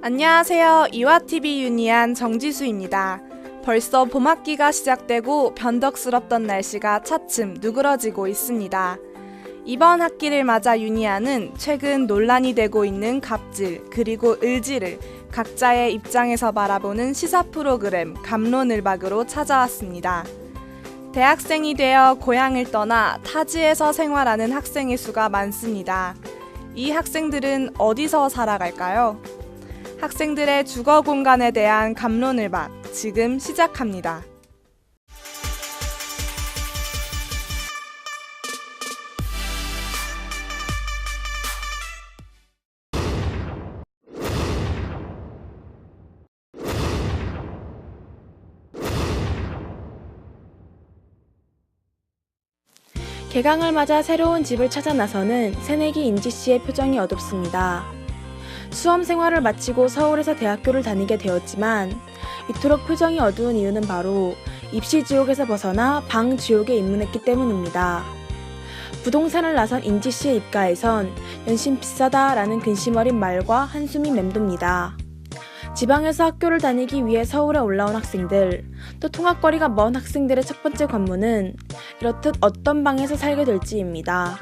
안녕하세요. 이화TV 유니안 정지수입니다. 벌써 봄학기가 시작되고 변덕스럽던 날씨가 차츰 누그러지고 있습니다. 이번 학기를 맞아 유니안은 최근 논란이 되고 있는 갑질 그리고 을지를 각자의 입장에서 바라보는 시사 프로그램 갑론을박으로 찾아왔습니다. 대학생이 되어 고향을 떠나 타지에서 생활하는 학생의 수가 많습니다. 이 학생들은 어디서 살아갈까요? 학생들의 주거 공간에 대한 갑론을박 지금 시작합니다. 개강을 맞아 새로운 집을 찾아 나서는 새내기 인지씨의 표정이 어둡습니다. 수험 생활을 마치고 서울에서 대학교를 다니게 되었지만 이토록 표정이 어두운 이유는 바로 입시 지옥에서 벗어나 방 지옥에 입문했기 때문입니다. 부동산을 나선 인지씨의 입가에선 연신 비싸다라는 근심 어린 말과 한숨이 맴돕니다. 지방에서 학교를 다니기 위해 서울에 올라온 학생들, 또 통학거리가 먼 학생들의 첫 번째 관문은 이렇듯 어떤 방에서 살게 될지입니다.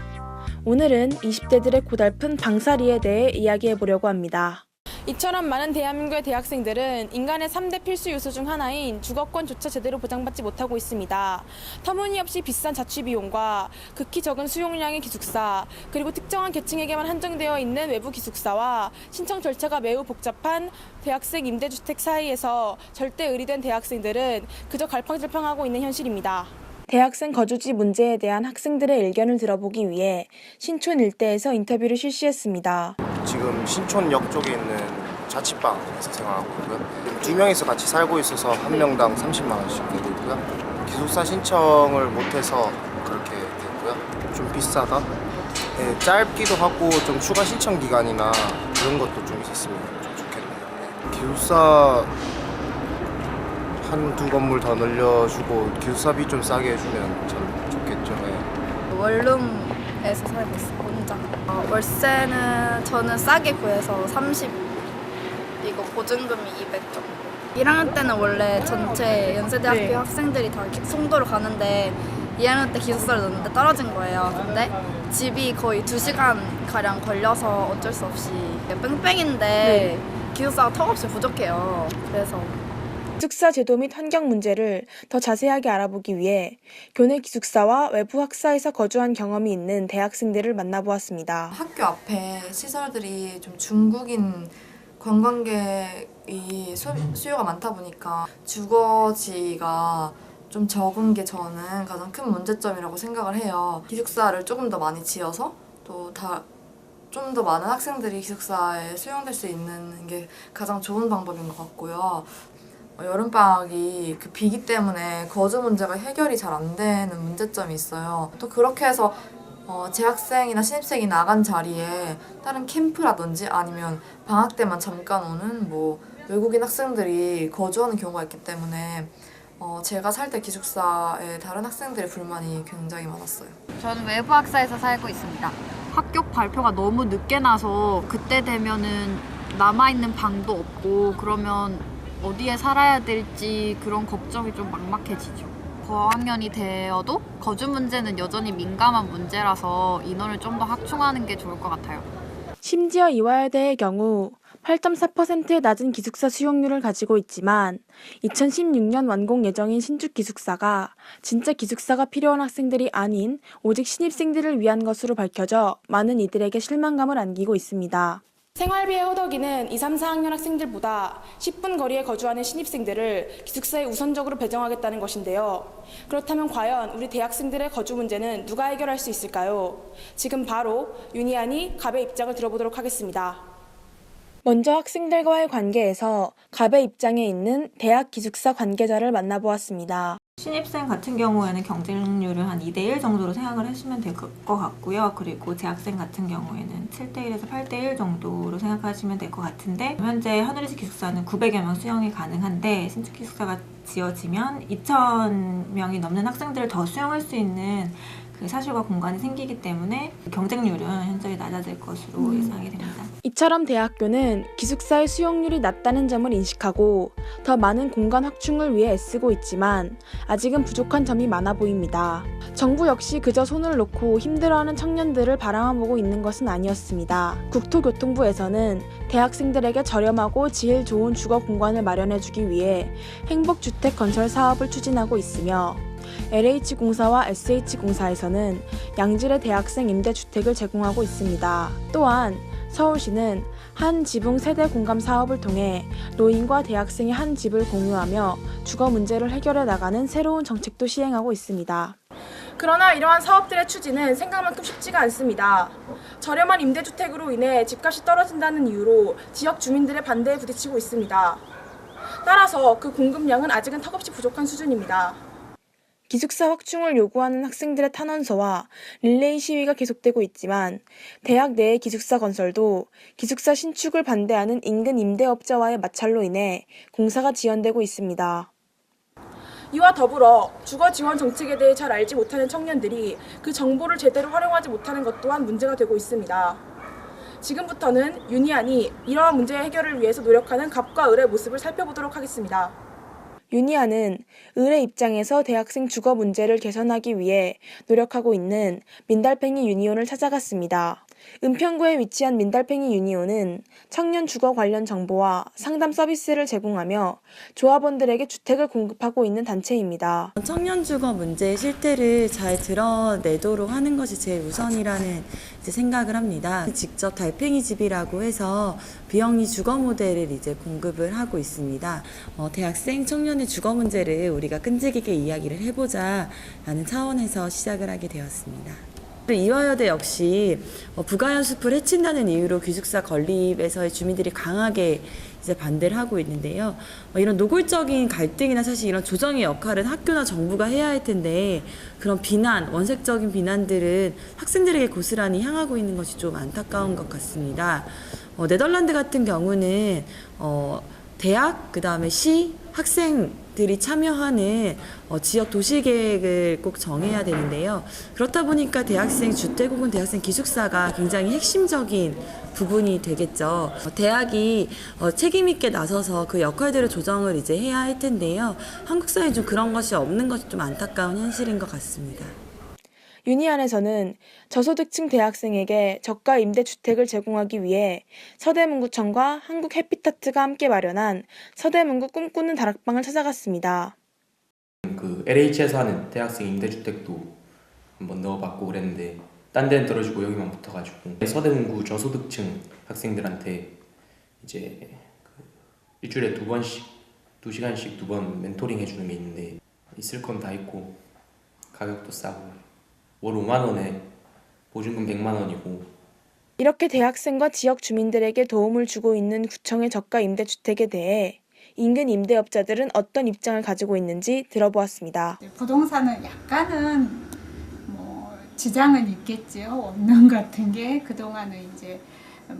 오늘은 20대들의 고달픈 방살이에 대해 이야기해보려고 합니다. 이처럼 많은 대한민국의 대학생들은 인간의 3대 필수 요소 중 하나인 주거권조차 제대로 보장받지 못하고 있습니다. 터무니없이 비싼 자취비용과 극히 적은 수용량의 기숙사, 그리고 특정한 계층에게만 한정되어 있는 외부 기숙사와 신청 절차가 매우 복잡한 대학생 임대주택 사이에서 절대 의리된 대학생들은 그저 갈팡질팡하고 있는 현실입니다. 대학생 거주지 문제에 대한 학생들의 의견을 들어보기 위해 신촌 일대에서 인터뷰를 실시했습니다. 지금 신촌역 쪽에 있는 자취방에서 생활하고 있고요. 2명이서 같이 살고 있어서 한 명당 30만 원씩 내고 있고요. 기숙사 신청을 못해서 그렇게 됐고요. 좀 비싸다. 네, 짧기도 하고 좀 추가 신청 기간이나 그런 것도 좀 있었으면 좀 좋겠네요. 기숙사 한두 건물 더 늘려주고 기숙사비 좀 싸게 해주면 참 좋겠죠. 네. 원룸에서 살고 있어요, 혼자. 월세는 저는 싸게 구해서 30, 이거 보증금이 200 정도. 1학년 때는 원래 전체 연세대학교 학생들이 다 송도로 가는데 2학년 때 기숙사를 넣었는데 떨어진 거예요. 근데 집이 거의 2시간 가량 걸려서 어쩔 수 없이 뺑뺑인데 기숙사가 턱없이 부족해요. 그래서 기숙사 제도 및 환경 문제를 더 자세하게 알아보기 위해 교내 기숙사와 외부 학사에서 거주한 경험이 있는 대학생들을 만나보았습니다. 학교 앞에 시설들이 좀 중국인 관광객이 수요가 많다 보니까 주거지가 좀 적은 게 저는 가장 큰 문제점이라고 생각을 해요. 기숙사를 조금 더 많이 지어서 또 좀 더 많은 학생들이 기숙사에 수용될 수 있는 게 가장 좋은 방법인 것 같고요. 여름방학이 그 비기 때문에 거주 문제가 해결이 잘 안 되는 문제점이 있어요. 또 그렇게 해서 재학생이나 신입생이 나간 자리에 다른 캠프라든지 아니면 방학 때만 잠깐 오는 외국인 학생들이 거주하는 경우가 있기 때문에 제가 살 때 기숙사에 다른 학생들의 불만이 굉장히 많았어요. 저는 외부 학사에서 살고 있습니다. 합격 발표가 너무 늦게 나서 그때 되면은 남아있는 방도 없고 그러면 어디에 살아야 될지 그런 걱정이 좀 막막해지죠. 고학년이 되어도 거주 문제는 여전히 민감한 문제라서 인원을 좀 더 확충하는 게 좋을 것 같아요. 심지어 이화여대의 경우 8.4%의 낮은 기숙사 수용률을 가지고 있지만 2016년 완공 예정인 신축 기숙사가 진짜 기숙사가 필요한 학생들이 아닌 오직 신입생들을 위한 것으로 밝혀져 많은 이들에게 실망감을 안기고 있습니다. 생활비의 허덕이는 2, 3, 4학년 학생들보다 10분 거리에 거주하는 신입생들을 기숙사에 우선적으로 배정하겠다는 것인데요. 그렇다면 과연 우리 대학생들의 거주 문제는 누가 해결할 수 있을까요? 지금 바로 유니안이 갑의 입장을 들어보도록 하겠습니다. 먼저 학생들과의 관계에서 갑의 입장에 있는 대학 기숙사 관계자를 만나보았습니다. 신입생 같은 경우에는 경쟁률을 한 2대1 정도로 생각을 하시면 될 것 같고요. 그리고 재학생 같은 경우에는 7대1에서 8대1 정도로 생각하시면 될 것 같은데 현재 하늘이지 기숙사는 900여 명 수용이 가능한데 신축 기숙사가 지어지면 2,000명이 넘는 학생들을 더 수용할 수 있는 그 사실과 공간이 생기기 때문에 경쟁률은 현저히 낮아질 것으로 예상이 됩니다. 이처럼 대학교는 기숙사의 수용률이 낮다는 점을 인식하고 더 많은 공간 확충을 위해 애쓰고 있지만 아직은 부족한 점이 많아 보입니다. 정부 역시 그저 손을 놓고 힘들어하는 청년들을 바라만 보고 있는 것은 아니었습니다. 국토교통부에서는 대학생들에게 저렴하고 질 좋은 주거 공간을 마련해주기 위해 행복주택 건설 사업을 추진하고 있으며 LH공사와 SH공사에서는 양질의 대학생 임대주택을 제공하고 있습니다. 또한 서울시는 한 지붕 세대 공감 사업을 통해 노인과 대학생이 한 집을 공유하며 주거 문제를 해결해 나가는 새로운 정책도 시행하고 있습니다. 그러나 이러한 사업들의 추진은 생각만큼 쉽지가 않습니다. 저렴한 임대주택으로 인해 집값이 떨어진다는 이유로 지역 주민들의 반대에 부딪히고 있습니다. 따라서 그 공급량은 아직은 턱없이 부족한 수준입니다. 기숙사 확충을 요구하는 학생들의 탄원서와 릴레이 시위가 계속되고 있지만 대학 내의 기숙사 건설도 기숙사 신축을 반대하는 인근 임대업자와의 마찰로 인해 공사가 지연되고 있습니다. 이와 더불어 주거 지원 정책에 대해 잘 알지 못하는 청년들이 그 정보를 제대로 활용하지 못하는 것 또한 문제가 되고 있습니다. 지금부터는 유니안이 이러한 문제 해결을 위해서 노력하는 갑과 을의 모습을 살펴보도록 하겠습니다. 유니안은 을의 입장에서 대학생 주거 문제를 개선하기 위해 노력하고 있는 민달팽이 유니온을 찾아갔습니다. 은평구에 위치한 민달팽이 유니온은 청년 주거 관련 정보와 상담 서비스를 제공하며 조합원들에게 주택을 공급하고 있는 단체입니다. 청년 주거 문제의 실태를 잘 드러내도록 하는 것이 제일 우선이라는 생각을 합니다. 직접 달팽이 집이라고 해서 비영리 주거 모델을 공급을 하고 있습니다. 대학생 청년의 주거 문제를 우리가 끈질기게 이야기를 해보자 라는 차원에서 시작을 하게 되었습니다. 이화여대 역시 부가연수풀 해친다는 이유로 기숙사 건립에서의 주민들이 강하게 반대를 하고 있는데요. 이런 노골적인 갈등이나 사실 이런 조정의 역할은 학교나 정부가 해야 할 텐데 그런 비난, 원색적인 비난들은 학생들에게 고스란히 향하고 있는 것이 좀 안타까운 것 같습니다. 네덜란드 같은 경우는 대학, 그 다음에 시, 학생들이 참여하는 지역 도시계획을 꼭 정해야 되는데요. 그렇다 보니까 대학생 주택 혹은 대학생 기숙사가 굉장히 핵심적인 부분이 되겠죠. 대학이 책임 있게 나서서 그 역할들을 조정을 해야 할 텐데요. 한국 사회에 좀 그런 것이 없는 것이 좀 안타까운 현실인 것 같습니다. 유니안에서는 저소득층 대학생에게 저가 임대주택을 제공하기 위해 서대문구청과 한국해피타트가 함께 마련한 서대문구 꿈꾸는 다락방을 찾아갔습니다. 그 LH에서 하는 대학생 임대주택도 한번 넣어봤고 그랬는데 딴 데는 떨어지고 여기만 붙어가지고 서대문구 저소득층 학생들한테 일주일에 2번씩 2시간씩 2번 멘토링 해주는 게 있는데 있을 건 다 있고 가격도 싸고 월 5만 원에 보증금 100만 원이고 이렇게 대학생과 지역 주민들에게 도움을 주고 있는 구청의 저가 임대주택에 대해 인근 임대업자들은 어떤 입장을 가지고 있는지 들어보았습니다. 부동산은 약간은 지장은 있겠지요. 없는 같은 게 그동안은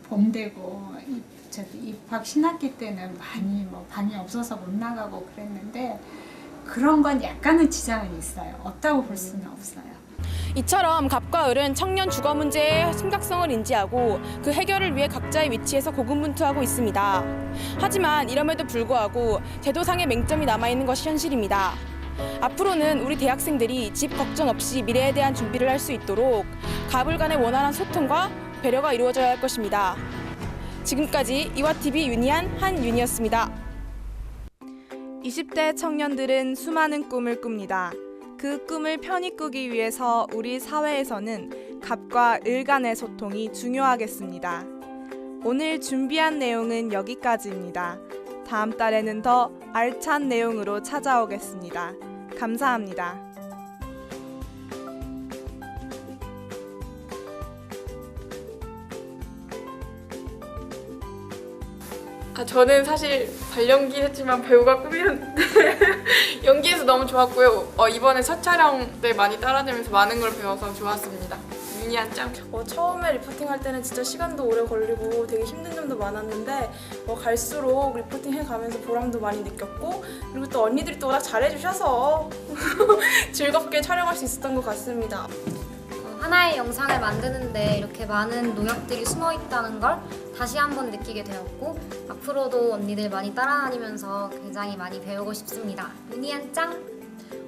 봄 되고 입학 신학기 때는 많이 방이 없어서 못 나가고 그랬는데 그런 건 약간은 지장은 있어요. 없다고 볼 수는 없어요. 이처럼 갑과 을은 청년 주거 문제의 심각성을 인지하고 그 해결을 위해 각자의 위치에서 고군분투하고 있습니다. 하지만 이럼에도 불구하고 제도상의 맹점이 남아있는 것이 현실입니다. 앞으로는 우리 대학생들이 집 걱정 없이 미래에 대한 준비를 할 수 있도록 갑을 간의 원활한 소통과 배려가 이루어져야 할 것입니다. 지금까지 이화TV 유니안 한윤이었습니다. 20대 청년들은 수많은 꿈을 꿉니다. 그 꿈을 편히 꾸기 위해서 우리 사회에서는 갑과 을 간의 소통이 중요하겠습니다. 오늘 준비한 내용은 여기까지입니다. 다음 달에는 더 알찬 내용으로 찾아오겠습니다. 감사합니다. 저는 사실 발연기 했지만 배우가 꿈이었는데 연기에서 너무 좋았고요. 이번에 첫 촬영 때 많이 따라다니면서 많은 걸 배워서 좋았습니다. 유니안 짱! 처음에 리포팅 할 때는 진짜 시간도 오래 걸리고 되게 힘든 점도 많았는데 갈수록 리포팅 해가면서 보람도 많이 느꼈고 그리고 또 언니들이 또 워낙 잘해주셔서 즐겁게 촬영할 수 있었던 것 같습니다. 하나의 영상을 만드는데 이렇게 많은 노력들이 숨어 있다는 걸 다시 한번 느끼게 되었고 앞으로도 언니들 많이 따라다니면서 굉장히 많이 배우고 싶습니다. 윤희안 짱!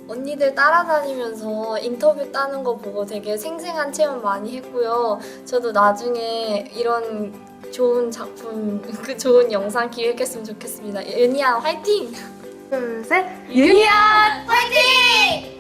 언니들 따라다니면서 인터뷰 따는 거 보고 되게 생생한 체험 많이 했고요. 저도 나중에 이런 좋은 작품, 좋은 영상 기획했으면 좋겠습니다. 윤희안 화이팅! 둘, 셋. 윤희안 화이팅!